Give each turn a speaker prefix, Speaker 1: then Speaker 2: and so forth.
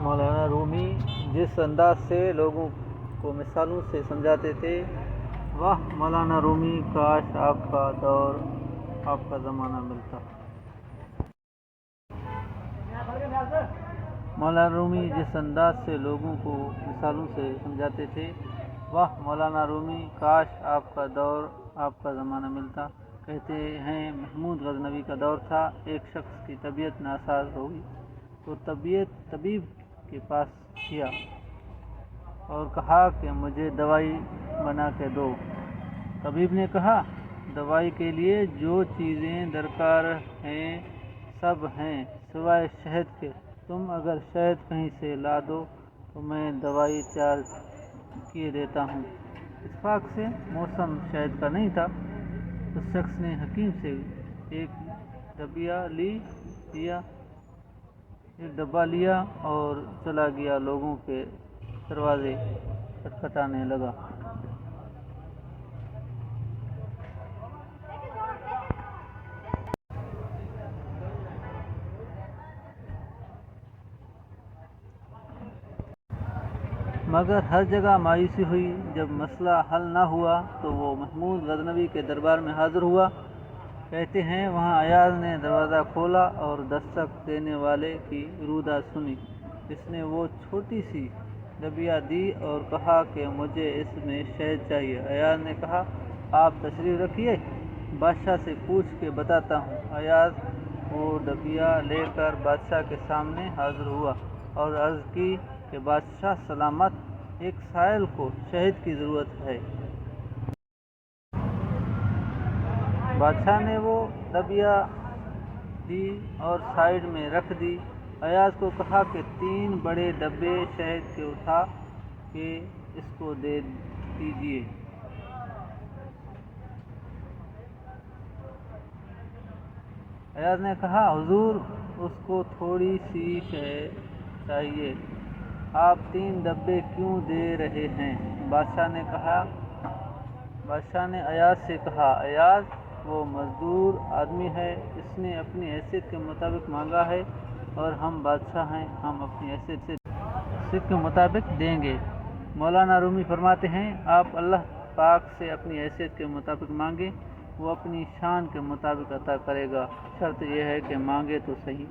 Speaker 1: مولانا رومی جس انداز سے لوگوں کو مثالوں سے سمجھاتے تھے، واہ مولانا رومی، کاش آپ کا دور، آپ کا زمانہ ملتا۔ مولانا رومی جس انداز سے لوگوں کو مثالوں سے سمجھاتے تھے، واہ مولانا رومی، کاش آپ کا دور، آپ کا زمانہ ملتا۔ کہتے ہیں محمود غزنوی کا دور تھا، ایک شخص کی طبیعت ناساز ہوئی تو طبیب کے پاس گیا اور کہا کہ مجھے دوائی بنا کے دو۔ طبیب نے کہا، دوائی کے لیے جو چیزیں درکار ہیں سب ہیں سوائے شہد کے، تم اگر شہد کہیں سے لا دو تو میں دوائی تیار کیے دیتا ہوں۔ اتفاق سے موسم شہد کا نہیں تھا۔ اس شخص نے حکیم سے ایک ڈبہ لیا اور چلا گیا، لوگوں کے دروازے کھٹکھٹانے لگا۔ مگر ہر جگہ مایوسی ہوئی۔ جب مسئلہ حل نہ ہوا تو وہ محمود غزنوی کے دربار میں حاضر ہوا۔ کہتے ہیں وہاں ایاز نے دروازہ کھولا اور دستک دینے والے کی روداد سنی۔ اس نے وہ چھوٹی سی ڈبیا دی اور کہا کہ مجھے اس میں شہد چاہیے۔ ایاز نے کہا، آپ تشریف رکھیے، بادشاہ سے پوچھ کے بتاتا ہوں۔ ایاز وہ ڈبیا لے کر بادشاہ کے سامنے حاضر ہوا اور عرض کی کہ بادشاہ سلامت، ایک سائل کو شہد کی ضرورت ہے۔ بادشاہ نے وہ ڈبیا دی اور سائیڈ میں رکھ دی۔ ایاز کو کہا کہ 3 بڑے ڈبے شہد کے اٹھا کے اس کو دے دیجیے۔ ایاز نے کہا، حضور اس کو تھوڑی سی چاہیے، آپ 3 ڈبے کیوں دے رہے ہیں؟ بادشاہ نے ایاز سے کہا، ایاز وہ مزدور آدمی ہے، اس نے اپنی حیثیت کے مطابق مانگا ہے اور ہم بادشاہ ہیں، ہم اپنی حیثیت کے مطابق دیں گے۔ مولانا رومی فرماتے ہیں، آپ اللہ پاک سے اپنی حیثیت کے مطابق مانگیں، وہ اپنی شان کے مطابق عطا کرے گا، شرط یہ ہے کہ مانگے تو صحیح۔